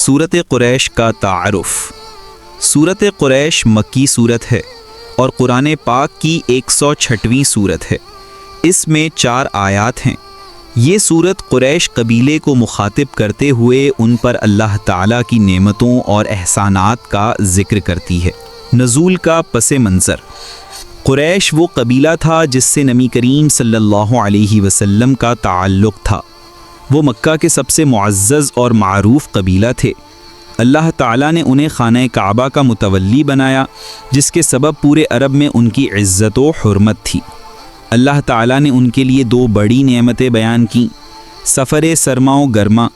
سورت قریش کا تعارف۔ سورت قریش مکی سورت ہے اور قرآن پاک کی 106ویں سورت ہے۔ اس میں 4 آیات ہیں۔ یہ سورت قریش قبیلے کو مخاطب کرتے ہوئے ان پر اللہ تعالیٰ کی نعمتوں اور احسانات کا ذکر کرتی ہے۔ نزول کا پس منظر: قریش وہ قبیلہ تھا جس سے نبی کریم صلی اللہ علیہ وسلم کا تعلق تھا۔ وہ مکہ کے سب سے معزز اور معروف قبیلہ تھے۔ اللہ تعالیٰ نے انہیں خانہ کعبہ کا متولی بنایا، جس کے سبب پورے عرب میں ان کی عزت و حرمت تھی۔ اللہ تعالیٰ نے ان کے لیے 2 بڑی نعمتیں بیان کیں: سفر سرما و گرما،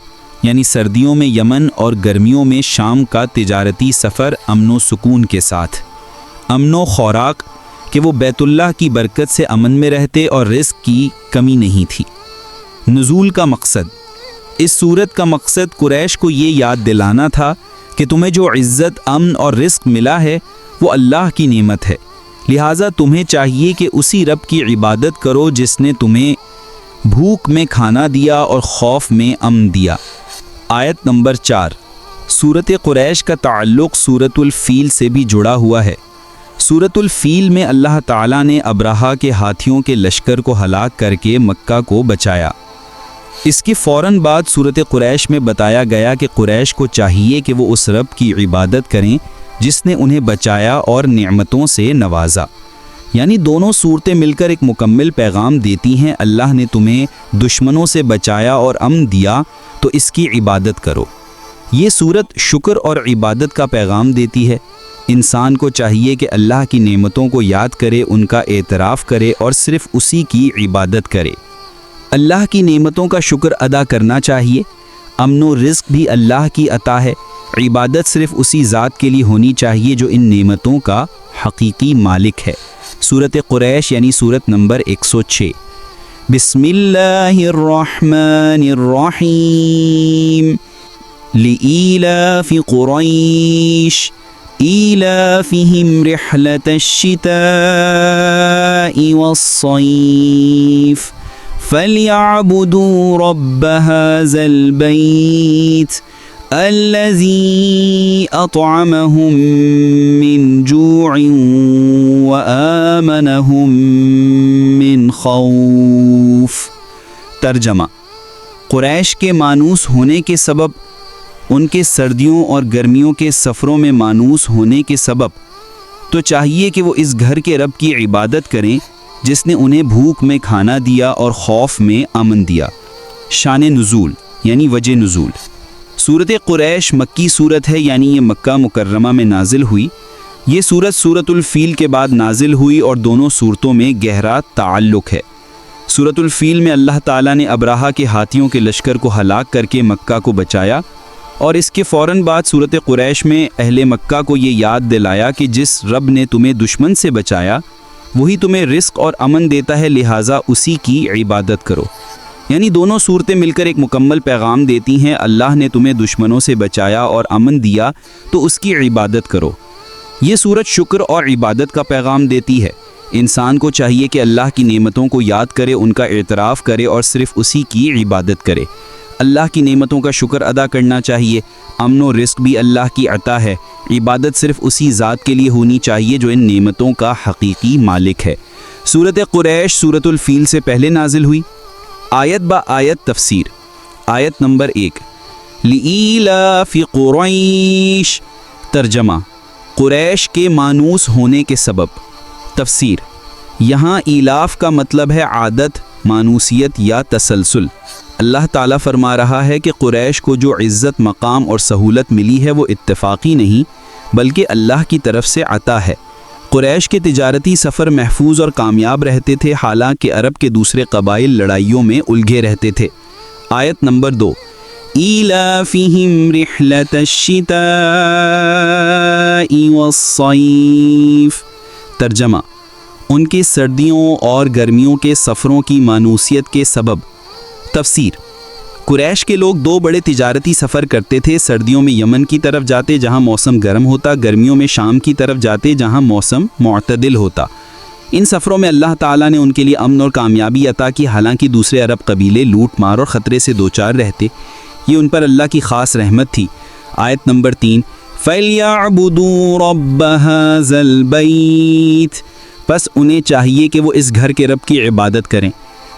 یعنی سردیوں میں یمن اور گرمیوں میں شام کا تجارتی سفر امن و سکون کے ساتھ، امن و خوراک کہ وہ بیت اللہ کی برکت سے امن میں رہتے اور رزق کی کمی نہیں تھی۔ نزول کا مقصد: اس سورت کا مقصد قریش کو یہ یاد دلانا تھا کہ تمہیں جو عزت، امن اور رزق ملا ہے وہ اللہ کی نعمت ہے، لہٰذا تمہیں چاہیے کہ اسی رب کی عبادت کرو جس نے تمہیں بھوک میں کھانا دیا اور خوف میں امن دیا۔ آیت نمبر 4۔ سورت قریش کا تعلق سورت الفیل سے بھی جڑا ہوا ہے۔ سورت الفیل میں اللہ تعالیٰ نے ابرہہ کے ہاتھیوں کے لشکر کو ہلاک کر کے مکہ کو بچایا۔ اس کے فوراً بعد سورت قریش میں بتایا گیا کہ قریش کو چاہیے کہ وہ اس رب کی عبادت کریں جس نے انہیں بچایا اور نعمتوں سے نوازا۔ یعنی دونوں صورتیں مل کر ایک مکمل پیغام دیتی ہیں: اللہ نے تمہیں دشمنوں سے بچایا اور امن دیا تو اس کی عبادت کرو۔ یہ سورت شکر اور عبادت کا پیغام دیتی ہے۔ انسان کو چاہیے کہ اللہ کی نعمتوں کو یاد کرے، ان کا اعتراف کرے اور صرف اسی کی عبادت کرے۔ اللہ کی نعمتوں کا شکر ادا کرنا چاہیے۔ امن و رزق بھی اللہ کی عطا ہے۔ عبادت صرف اسی ذات کے لیے ہونی چاہیے جو ان نعمتوں کا حقیقی مالک ہے۔ سورت قریش یعنی سورت نمبر 106۔ بسم اللہ الرحمن الرحیم۔ لإیلاف قریش إيلافهم رحلة الشتاء والصيف فليعبدوا رب هذا البيت الذي أطعمهم من جوع وآمنهم من خوف۔ ترجمہ: قریش کے مانوس ہونے کے سبب، ان کے سردیوں اور گرمیوں کے سفروں میں مانوس ہونے کے سبب تو چاہیے کہ وہ اس گھر کے رب کی عبادت کریں جس نے انہیں بھوک میں کھانا دیا اور خوف میں امن دیا۔ شان نزول یعنی وجہ نزول: سورت قریش مکی صورت ہے، یعنی یہ مکہ مکرمہ میں نازل ہوئی۔ یہ سورت سورت الفیل کے بعد نازل ہوئی اور دونوں صورتوں میں گہرا تعلق ہے۔ سورت الفیل میں اللہ تعالیٰ نے ابرہہ کے ہاتھیوں کے لشکر کو ہلاک کر کے مکہ کو بچایا، اور اس کے فوراً بعد سورت قریش میں اہل مکہ کو یہ یاد دلایا کہ جس رب نے تمہیں دشمن سے بچایا وہی تمہیں رزق اور امن دیتا ہے، لہٰذا اسی کی عبادت کرو۔ یعنی دونوں صورتیں مل کر ایک مکمل پیغام دیتی ہیں: اللہ نے تمہیں دشمنوں سے بچایا اور امن دیا تو اس کی عبادت کرو۔ یہ سورت شکر اور عبادت کا پیغام دیتی ہے۔ انسان کو چاہیے کہ اللہ کی نعمتوں کو یاد کرے، ان کا اعتراف کرے اور صرف اسی کی عبادت کرے۔ اللہ کی نعمتوں کا شکر ادا کرنا چاہیے۔ امن و رزق بھی اللہ کی عطا ہے۔ عبادت صرف اسی ذات کے لیے ہونی چاہیے جو ان نعمتوں کا حقیقی مالک ہے۔ سورت قریش سورت الفیل سے پہلے نازل ہوئی۔ آیت با آیت تفسیر۔ آیت نمبر 1: لإیلاف قریش۔ ترجمہ: قریش کے مانوس ہونے کے سبب۔ تفسیر: یہاں ایلاف کا مطلب ہے عادت، مانوسیت یا تسلسل۔ اللہ تعالیٰ فرما رہا ہے کہ قریش کو جو عزت، مقام اور سہولت ملی ہے وہ اتفاقی نہیں بلکہ اللہ کی طرف سے عطا ہے۔ قریش کے تجارتی سفر محفوظ اور کامیاب رہتے تھے، حالانکہ عرب کے دوسرے قبائل لڑائیوں میں الجھے رہتے تھے۔ آیت نمبر 2: ایلافہم رحلۃ الشتاء والصیف۔ ترجمہ: ان کے سردیوں اور گرمیوں کے سفروں کی مانوسیت کے سبب۔ تفسیر: قریش کے لوگ 2 بڑے تجارتی سفر کرتے تھے۔ سردیوں میں یمن کی طرف جاتے جہاں موسم گرم ہوتا، گرمیوں میں شام کی طرف جاتے جہاں موسم معتدل ہوتا۔ ان سفروں میں اللہ تعالیٰ نے ان کے لیے امن اور کامیابی عطا کی، حالانکہ دوسرے عرب قبیلے لوٹ مار اور خطرے سے دوچار رہتے۔ یہ ان پر اللہ کی خاص رحمت تھی۔ آیت نمبر 3 فَلْيَعْبُدُوا رَبَّ هَذَا الْبَيْتِ، بس انہیں چاہیے کہ وہ اس گھر کے رب کی عبادت کریں۔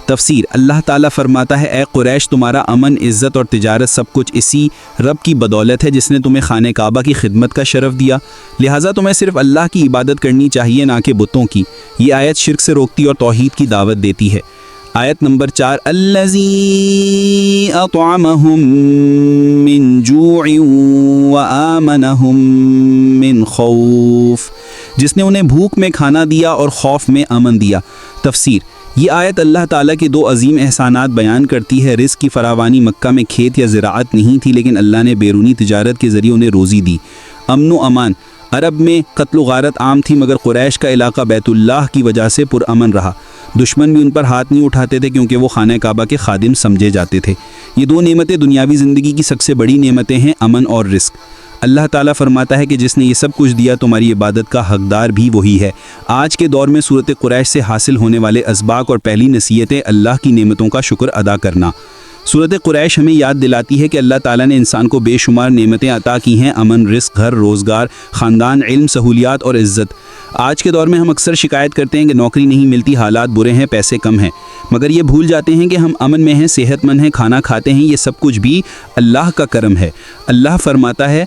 تفسیر: اللہ تعالیٰ فرماتا ہے اے قریش، تمہارا امن، عزت اور تجارت سب کچھ اسی رب کی بدولت ہے جس نے تمہیں خانہ کعبہ کی خدمت کا شرف دیا، لہٰذا تمہیں صرف اللہ کی عبادت کرنی چاہیے، نہ کہ بتوں کی۔ یہ آیت شرک سے روکتی اور توحید کی دعوت دیتی ہے۔ آیت نمبر 4 الذی اطعمہم من جوع وآمنہم من خوف، جس نے انہیں بھوک میں کھانا دیا اور خوف میں امن دیا۔ تفسیر: یہ آیت اللہ تعالیٰ کے 2 عظیم احسانات بیان کرتی ہے۔ رزق کی فراوانی، مکہ میں کھیت یا زراعت نہیں تھی لیکن اللہ نے بیرونی تجارت کے ذریعے انہیں روزی دی۔ امن و امان، عرب میں قتل و غارت عام تھی مگر قریش کا علاقہ بیت اللہ کی وجہ سے پرامن رہا۔ دشمن بھی ان پر ہاتھ نہیں اٹھاتے تھے کیونکہ وہ خانہ کعبہ کے خادم سمجھے جاتے تھے۔ یہ 2 نعمتیں دنیاوی زندگی کی سب سے بڑی نعمتیں ہیں، امن اور رزق۔ اللہ تعالیٰ فرماتا ہے کہ جس نے یہ سب کچھ دیا تمہاری عبادت کا حقدار بھی وہی ہے۔ آج کے دور میں صورت قریش سے حاصل ہونے والے اسباق اور پہلی نصیحتیں اللہ کی نعمتوں کا شکر ادا کرنا۔ صورت قریش ہمیں یاد دلاتی ہے کہ اللہ تعالیٰ نے انسان کو بے شمار نعمتیں عطا کی ہیں، امن، رزق، گھر، روزگار، خاندان، علم، سہولیات اور عزت۔ آج کے دور میں ہم اکثر شکایت کرتے ہیں کہ نوکری نہیں ملتی، حالات برے ہیں، پیسے کم ہیں، مگر یہ بھول جاتے ہیں کہ ہم امن میں ہیں، صحت مند ہیں، کھانا کھاتے ہیں۔ یہ سب کچھ بھی اللہ کا کرم ہے۔ اللہ فرماتا ہے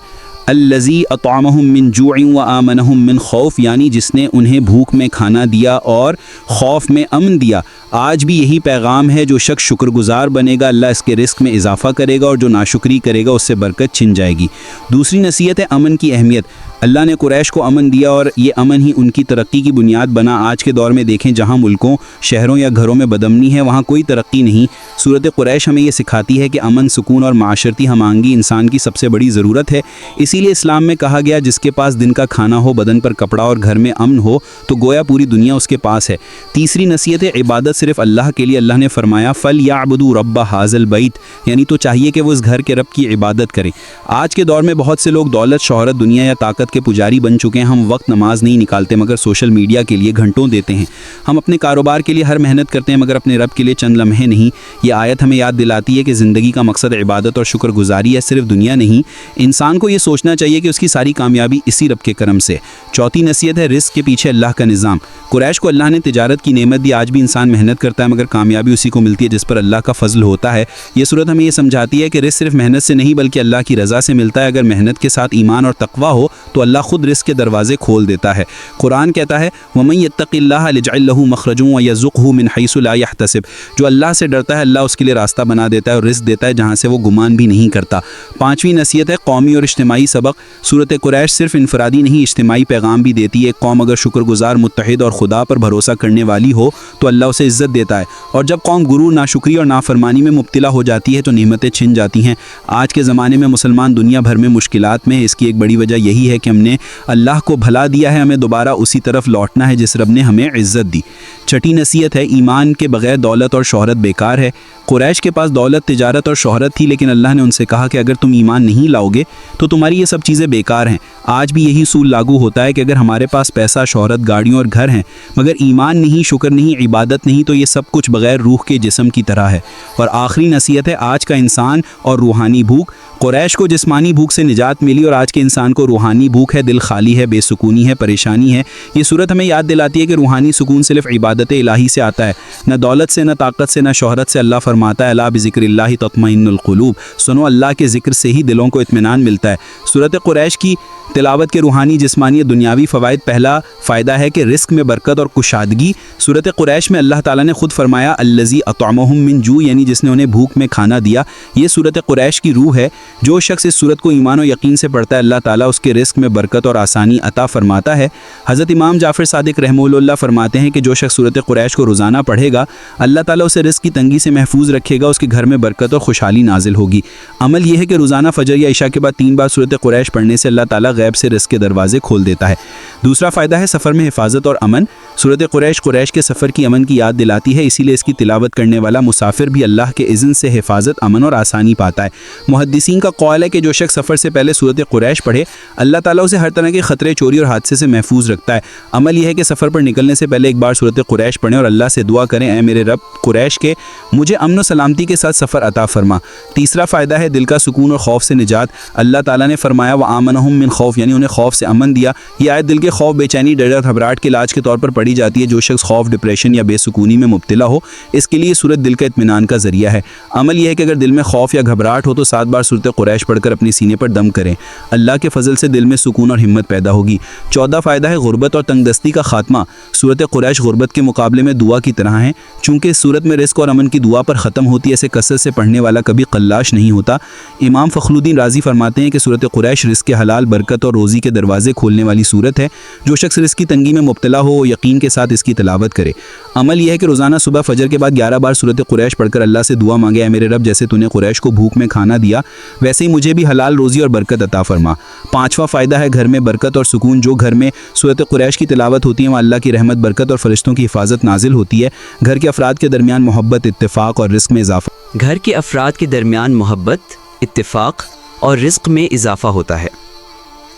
الذی اطعمہم من جوع وآمنہم من خوف، یعنی جس نے انہیں بھوک میں کھانا دیا اور خوف میں امن دیا۔ آج بھی یہی پیغام ہے، جو شخص شکر گزار بنے گا اللہ اس کے رزق میں اضافہ کرے گا، اور جو ناشکری کرے گا اس سے برکت چھن جائے گی۔ دوسری نصیحت ہے امن کی اہمیت۔ اللہ نے قریش کو امن دیا اور یہ امن ہی ان کی ترقی کی بنیاد بنا۔ آج کے دور میں دیکھیں، جہاں ملکوں، شہروں یا گھروں میں بدامنی ہے وہاں کوئی ترقی نہیں۔ صورت قریش ہمیں یہ سکھاتی ہے کہ امن، سکون اور معاشرتی ہم آہنگی انسان کی سب سے بڑی ضرورت ہے۔ اسی لیے اسلام میں کہا گیا جس کے پاس دن کا کھانا ہو، بدن پر کپڑا اور گھر میں امن ہو تو گویا پوری دنیا اس کے پاس ہے۔ تیسری نصیحت ہے عبادت صرف اللہ کے لیے۔ اللہ نے فرمایا فَلْيَعْبُدُوا رَبَّ هَذَا الْبَيْتِ، یعنی تو چاہیے کہ وہ اس گھر کے رب کی عبادت کریں۔ آج کے دور میں بہت سے لوگ دولت، شہرت، دنیا یا طاقت کے پجاری بن چکے ہیں۔ ہم وقت نماز نہیں نکالتے مگر سوشل میڈیا کے لیے گھنٹوں دیتے ہیں۔ ہم اپنے کاروبار کے لیے ہر محنت کرتے ہیں مگر اپنے رب کے لیے چند لمحے نہیں۔ یہ آیت ہمیں یاد دلاتی ہے کہ زندگی کا مقصد عبادت اور شکر گزاری ہے، صرف دنیا نہیں۔ انسان کو یہ سوچنا چاہیے کہ اس کی ساری کامیابی اسی رب کے کرم سے۔ چوتھی نصیحت ہے رزق کے پیچھے اللہ کا نظام۔ قریش کو اللہ نے تجارت کی نعمت دی، آج بھی انسان محنت کرتا ہے مگر کامیابی اسی کو ملتی ہے جس پر اللہ کا فضل ہوتا ہے۔ یہ صورت ہمیں یہ سمجھاتی ہے کہ رزق صرف محنت سے نہیں بلکہ اللہ کی رضا سے ملتا ہے۔ اگر محنت کے ساتھ ایمان اور تقوی ہو تو اللہ خود رزق کے دروازے کھول دیتا ہے۔ قرآن کہتا ہے وَمَن يَتَّقِ اللَّهَ يَجْعَل لَّهُ مَخْرَجًا وَيَرْزُقْهُ مِنْ حَيْثُ لَا يَحْتَسِبُ، جو اللہ سے ڈرتا ہے اللہ اس کے لیے راستہ بنا دیتا ہے اور رزق دیتا ہے جہاں سے وہ گمان بھی نہیں کرتا۔ پانچویں نصیحت ہے قومی اور اجتماعی سبق۔ صورت قریش صرف انفرادی نہیں، اجتماعی پیغام بھی دیتی ہے۔ ایک قوم اگر شکر گزار، متحد اور خدا پر بھروسہ کرنے والی ہو تو اللہ اسے عزت دیتا ہے، اور جب قوم غرور، ناشکری اور نافرمانی میں مبتلا ہو جاتی ہے تو نعمتیں چھن جاتی ہیں۔ آج کے زمانے میں مسلمان دنیا بھر میں مشکلات میں ہے۔ اس کی ایک بڑی وجہ یہی ہے کہ ہم نے اللہ کو بھلا دیا ہے، ہمیں دوبارہ اسی طرف لوٹنا ہے جس رب نے ہمیں عزت دی۔ چھٹی نصیحت ہے ایمان کے بغیر دولت اور شہرت بیکار ہے۔ قریش کے پاس دولت، تجارت اور شہرت تھی لیکن اللہ نے ان سے کہا کہ اگر تم ایمان نہیں لاؤ گے تو تمہاری یہ سب چیزیں بیکار ہیں۔ آج بھی یہی اصول لاگو ہوتا ہے کہ اگر ہمارے پاس پیسہ، شہرت، گاڑیوں اور گھر ہیں مگر ایمان نہیں، شکر نہیں، عبادت نہیں تو یہ سب کچھ بغیر روح کے جسم کی طرح ہے۔ اور آخری نصیحت ہے آج کا انسان اور روحانی بھوک۔ قریش کو جسمانی بھوک سے نجات ملی اور آج کے انسان کو روحانی بھوک ہے، دل خالی ہے، بے سکونی ہے، پریشانی ہے۔ یہ صورت ہمیں یاد دلاتی ہے کہ روحانی سکون صرف عبادت الہی سے آتا ہے، نہ دولت سے، نہ طاقت سے، نہ شہرت سے۔ اللہ فرماتا ہے الا بذکر اللہ تطمئن القلوب، سنو اللہ کے ذکر سے ہی دلوں کو اطمینان ملتا ہے۔ صورت قریش کی تلاوت کے روحانی، جسمانی، دنیاوی فوائد۔ پہلا فائدہ ہے کہ رزق میں برکت اور کشادگی۔ صورت قریش میں اللہ تعالیٰ نے خود فرمایا الذی اطعمہم من جوع، یعنی جس نے انہیں بھوک میں کھانا دیا۔ یہ صورت قریش کی روح ہے۔ جو شخص اس صورت کو ایمان و یقین سے پڑھتا ہے اللہ تعالیٰ اس کے رزق میں برکت اور آسانی عطا فرماتا ہے۔ حضرت امام جعفر صادق رحمہ اللہ فرماتے ہیں کہ جو شخص صورت قریش کو روزانہ پڑھے گا اللہ تعالیٰ اسے رزق کی تنگی سے محفوظ رکھے گا، اس کے گھر میں برکت اور خوشحالی نازل ہوگی۔ عمل یہ ہے کہ روزانہ فجر یا عشاء کے بعد 3 بار صورت قریش پڑھنے سے اللہ تعالیٰ غیب سے رزق کے دروازے کھول دیتا ہے۔ دوسرا فائدہ ہے سفر میں حفاظت اور امن۔ سورۃ قریش کے سفر کی امن کی یاد دلاتی ہے، اسی لیے اس کی تلاوت کرنے والا مسافر بھی اللہ کے اذن سے حفاظت، امن اور آسانی پاتا ہے۔ محدثین کا قول ہے کہ جو شخص سفر سے پہلے سورۃ قریش پڑھے، اللہ تعالیٰ اسے ہر طرح کے خطرے، چوری اور حادثے سے محفوظ رکھتا ہے۔ عمل یہ ہے کہ سفر پر نکلنے سے پہلے ایک بار سورۃ قریش پڑھیں اور اللہ سے دعا کریں، اے میرے رب قریش کے، مجھے امن و سلامتی کے ساتھ سفر عطا فرما۔ تیسرا فائدہ ہے دل کا سکون اور خوف سے نجات۔ اللہ تعالیٰ نے فرمایا وَآمَنَهُم مِّن خوف، یعنی انہیں خوف سے امن دیا۔ یہ آیت دل کے خوف، بے چینی، ڈر اور گھبراہٹ کے علاج کے طور پر پڑھی جاتی ہے۔ جو شخص خوف، ڈپریشن یا بے سکونی میں مبتلا ہو، اس کے لیے سورت دل کا اطمینان کا ذریعہ ہے۔ عمل یہ ہے کہ اگر دل میں خوف یا گھبراہٹ ہو تو 7 بار سورۃ قریش پڑھ کر اپنے سینے پر دم کریں، اللہ کے فضل سے دل میں سکون اور ہمت پیدا ہوگی۔ چوتھا فائدہ ہے غربت اور تنگ دستی کا خاتمہ۔ سورۃ قریش غربت کے مقابلے میں دعا کی طرح ہیں، چونکہ اس سورت میں رزق اور امن کی دعا پر ختم ہوتی ہے، اسے کثرت سے پڑھنے والا کبھی قلاش نہیں ہوتا۔ امام فخر الدین رازی فرماتے ہیں کہ سورۃ قریش رزق کے حلال، برکت اور روزی کے دروازے کھولنے والی سورت ہے۔ جو شخص رزق کی تنگی میں مبتلا ہو، وہ یقین کے ساتھ اس کی تلاوت کرے۔ عمل یہ ہے کہ روزانہ صبح فجر کے بعد 11 بار سورۃ قریش پڑھ کر اللہ سے دعا مانگے، اے میرے رب جیسے تو نے قریش کو بھوک میں کھانا دیا، ویسے ہی مجھے بھی حلال روزی اور برکت عطا فرما۔ پانچواں فائدہ ہے گھر میں برکت اور سکون۔ جو گھر میں سورۃ قریش کی تلاوت ہوتی ہے وہاں اللہ کی رحمت، برکت اور فرشتوں کی حفاظت نازل ہوتی ہے۔ گھر کے افراد کے درمیان محبت، اتفاق اور رزق میں اضافہ۔ گھر کے افراد کے درمیان محبت، اتفاق اور رزق میں اضافہ ہوتا ہے۔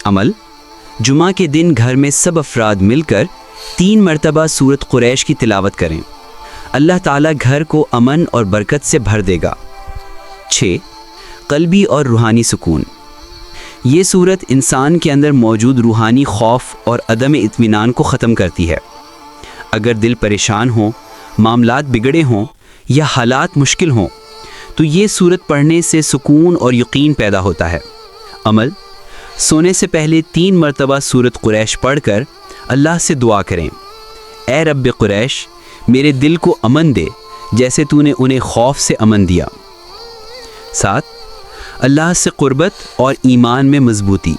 عمل جمعہ کے دن گھر میں سب افراد مل کر 3 مرتبہ سورۃ قریش کی تلاوت کریں، اللہ تعالیٰ گھر کو امن اور برکت سے بھر دے گا۔ 6 قلبی اور روحانی سکون۔ یہ سورت انسان کے اندر موجود روحانی خوف اور عدم اطمینان کو ختم کرتی ہے۔ اگر دل پریشان ہو، معاملات بگڑے ہوں یا حالات مشکل ہوں تو یہ سورت پڑھنے سے سکون اور یقین پیدا ہوتا ہے۔ عمل سونے سے پہلے 3 مرتبہ سورۃ قریش پڑھ کر اللہ سے دعا کریں، اے رب قریش میرے دل کو امن دے جیسے تو نے انہیں خوف سے امن دیا۔ 7 اللہ سے قربت اور ایمان میں مضبوطی۔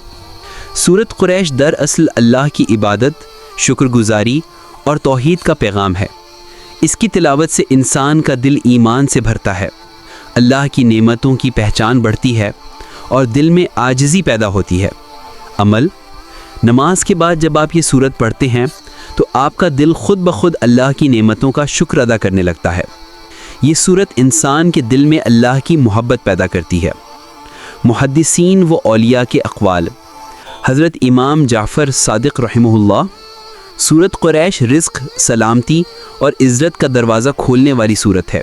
سورۃ قریش دراصل اللہ کی عبادت، شکر گزاری اور توحید کا پیغام ہے۔ اس کی تلاوت سے انسان کا دل ایمان سے بھرتا ہے، اللہ کی نعمتوں کی پہچان بڑھتی ہے اور دل میں عاجزی پیدا ہوتی ہے۔ عمل نماز کے بعد جب آپ یہ سورت پڑھتے ہیں تو آپ کا دل خود بخود اللہ کی نعمتوں کا شکر ادا کرنے لگتا ہے۔ یہ سورت انسان کے دل میں اللہ کی محبت پیدا کرتی ہے۔ محدثین و اولیاء کے اقوال۔ حضرت امام جعفر صادق رحمہ اللہ، سورت قریش رزق، سلامتی اور عزت کا دروازہ کھولنے والی سورت ہے۔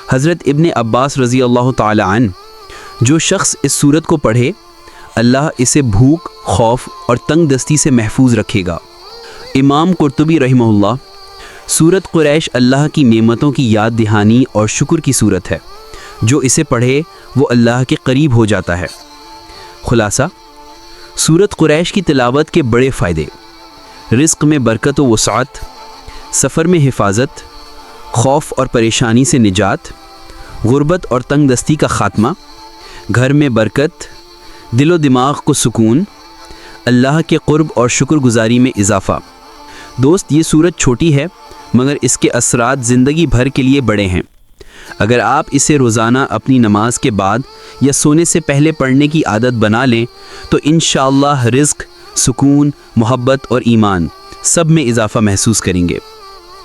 حضرت ابن عباس رضی اللہ تعالی عنہ، جو شخص اس سورت کو پڑھے اللہ اسے بھوک، خوف اور تنگ دستی سے محفوظ رکھے گا۔ امام قرطبی رحمہ اللہ، سورت قریش اللہ کی نعمتوں کی یاد دہانی اور شکر کی سورت ہے، جو اسے پڑھے وہ اللہ کے قریب ہو جاتا ہے۔ خلاصہ سورت قریش کی تلاوت کے بڑے فائدے: رزق میں برکت و وسعت، سفر میں حفاظت، خوف اور پریشانی سے نجات، غربت اور تنگ دستی کا خاتمہ، گھر میں برکت، دل و دماغ کو سکون، اللہ کے قرب اور شکر گزاری میں اضافہ۔ دوست، یہ سورت چھوٹی ہے مگر اس کے اثرات زندگی بھر کے لیے بڑے ہیں۔ اگر آپ اسے روزانہ اپنی نماز کے بعد یا سونے سے پہلے پڑھنے کی عادت بنا لیں تو انشاءاللہ رزق، سکون، محبت اور ایمان سب میں اضافہ محسوس کریں گے۔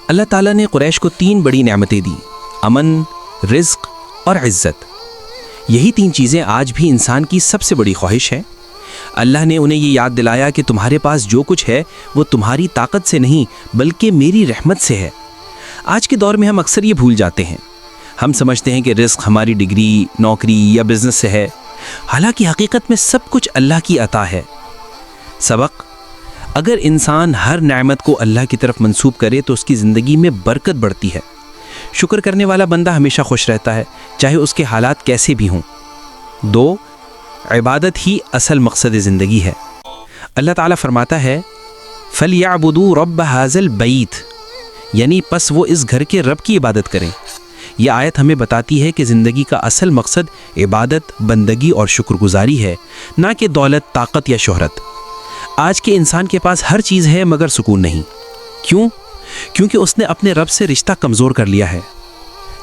اللہ تعالیٰ نے قریش کو 3 بڑی نعمتیں دی: امن، رزق اور عزت۔ یہی 3 چیزیں آج بھی انسان کی سب سے بڑی خواہش ہے۔ اللہ نے انہیں یہ یاد دلایا کہ تمہارے پاس جو کچھ ہے وہ تمہاری طاقت سے نہیں بلکہ میری رحمت سے ہے۔ آج کے دور میں ہم اکثر یہ بھول جاتے ہیں۔ ہم سمجھتے ہیں کہ رزق ہماری ڈگری، نوکری یا بزنس سے ہے، حالانکہ حقیقت میں سب کچھ اللہ کی عطا ہے۔ سبق: اگر انسان ہر نعمت کو اللہ کی طرف منسوب کرے تو اس کی زندگی میں برکت بڑھتی ہے۔ شکر کرنے والا بندہ ہمیشہ خوش رہتا ہے، چاہے اس کے حالات کیسے بھی ہوں۔ 2 عبادت ہی اصل مقصد زندگی ہے۔ اللہ تعالیٰ فرماتا ہے فَلْيَعْبُدُوا رَبَّ هَذَا الْبَيْتِ، یعنی پس وہ اس گھر کے رب کی عبادت کریں۔ یہ آیت ہمیں بتاتی ہے کہ زندگی کا اصل مقصد عبادت، بندگی اور شکر گزاری ہے، نہ کہ دولت، طاقت یا شہرت۔ آج کے انسان کے پاس ہر چیز ہے مگر سکون نہیں۔ کیوں؟ کیونکہ اس نے اپنے رب سے رشتہ کمزور کر لیا ہے۔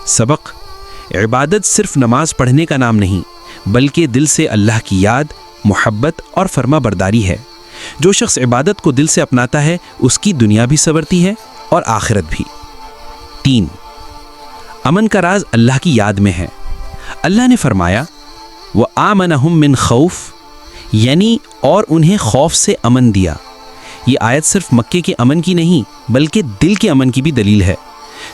سبق: عبادت صرف نماز پڑھنے کا نام نہیں بلکہ دل سے اللہ کی یاد، محبت اور فرما برداری ہے۔ جو شخص عبادت کو دل سے اپناتا ہے اس کی دنیا بھی سنورتی ہے اور آخرت بھی۔ 3، امن کا راز اللہ کی یاد میں ہے۔ اللہ نے فرمایا وَآمَنَهُم مِّن خَوْفٍ، یعنی اور انہیں خوف سے امن دیا۔ یہ آیت صرف مکے کے امن کی نہیں بلکہ دل کے امن کی بھی دلیل ہے۔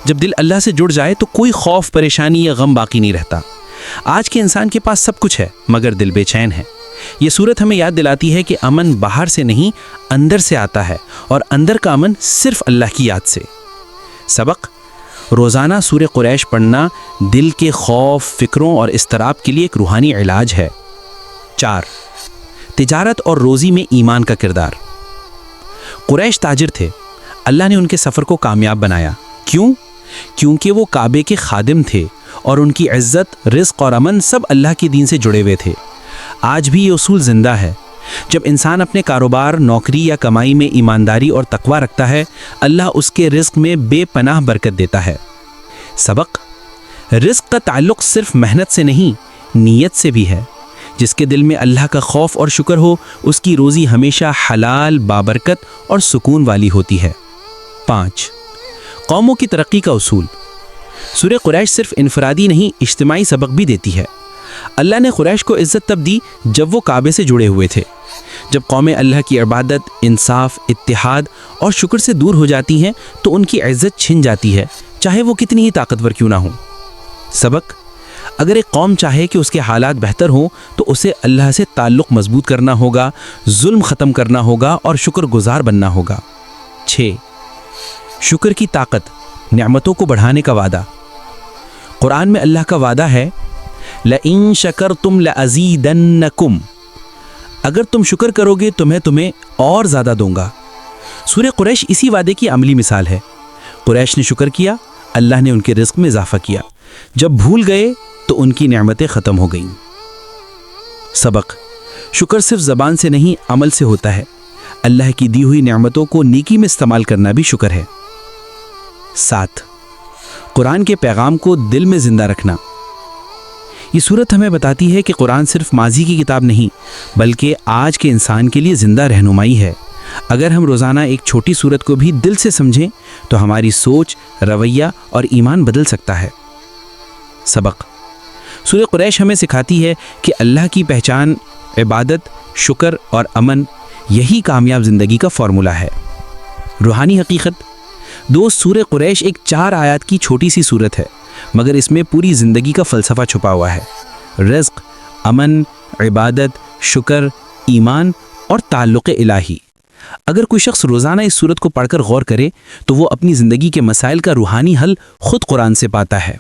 جب دل اللہ سے جڑ جائے تو کوئی خوف، پریشانی یا غم باقی نہیں رہتا۔ آج کے انسان کے پاس سب کچھ ہے مگر دل بے چین ہے۔ یہ صورت ہمیں یاد دلاتی ہے کہ امن باہر سے نہیں اندر سے آتا ہے، اور اندر کا امن صرف اللہ کی یاد سے۔ سبق: روزانہ سورہ قریش پڑھنا دل کے خوف، فکروں اور اضطراب کے لیے ایک روحانی علاج ہے۔ 4، تجارت اور روزی میں ایمان کا کردار۔ قریش تاجر تھے، اللہ نے ان کے سفر کو کامیاب بنایا۔ کیوں؟ کیونکہ وہ کعبے کے خادم تھے اور ان کی عزت، رزق اور امن سب اللہ کے دین سے جڑے ہوئے تھے۔ آج بھی یہ اصول زندہ ہے۔ جب انسان اپنے کاروبار، نوکری یا کمائی میں ایمانداری اور تقوی رکھتا ہے، اللہ اس کے رزق میں بے پناہ برکت دیتا ہے۔ سبق: رزق کا تعلق صرف محنت سے نہیں، نیت سے بھی ہے۔ جس کے دل میں اللہ کا خوف اور شکر ہو، اس کی روزی ہمیشہ حلال، بابرکت اور سکون والی ہوتی ہے۔ 5، قوموں کی ترقی کا اصول۔ سورہ قریش صرف انفرادی نہیں، اجتماعی سبق بھی دیتی ہے۔ اللہ نے قریش کو عزت تب دی جب وہ کعبے سے جڑے ہوئے تھے۔ جب قومیں اللہ کی عبادت، انصاف، اتحاد اور شکر سے دور ہو جاتی ہیں تو ان کی عزت چھن جاتی ہے، چاہے وہ کتنی ہی طاقتور کیوں نہ ہوں۔ سبق: اگر ایک قوم چاہے کہ اس کے حالات بہتر ہوں تو اسے اللہ سے تعلق مضبوط کرنا ہوگا، ظلم ختم کرنا ہوگا اور شکر گزار بننا ہوگا۔ 6، شکر کی طاقت، نعمتوں کو بڑھانے کا وعدہ۔ قرآن میں اللہ کا وعدہ ہے لَإِن شَكَرْتُمْ لَأَزِيدَنَّكُمْ، اگر تم شکر کرو گے تو میں تمہیں اور زیادہ دوں گا۔ سورہ قریش اسی وعدے کی عملی مثال ہے۔ قریش نے شکر کیا، اللہ نے ان کے رزق میں اضافہ کیا۔ جب بھول گئے تو ان کی نعمتیں ختم ہو گئیں۔ سبق: شکر صرف زبان سے نہیں، عمل سے ہوتا ہے۔ اللہ کی دی ہوئی نعمتوں کو نیکی میں استعمال کرنا بھی شکر ہے۔ 7، قرآن کے پیغام کو دل میں زندہ رکھنا۔ یہ صورت ہمیں بتاتی ہے کہ قرآن صرف ماضی کی کتاب نہیں بلکہ آج کے انسان کے لیے زندہ رہنمائی ہے۔ اگر ہم روزانہ ایک چھوٹی صورت کو بھی دل سے سمجھیں تو ہماری سوچ، رویہ اور ایمان بدل سکتا ہے۔ سبق: سورہ قریش ہمیں سکھاتی ہے کہ اللہ کی پہچان، عبادت، شکر اور امن، یہی کامیاب زندگی کا فارمولہ ہے۔ روحانی حقیقت: دوست، سورہ قریش ایک 4 آیات کی چھوٹی سی صورت ہے مگر اس میں پوری زندگی کا فلسفہ چھپا ہوا ہے۔ رزق، امن، عبادت، شکر، ایمان اور تعلق الہی۔ اگر کوئی شخص روزانہ اس صورت کو پڑھ کر غور کرے تو وہ اپنی زندگی کے مسائل کا روحانی حل خود قرآن سے پاتا ہے۔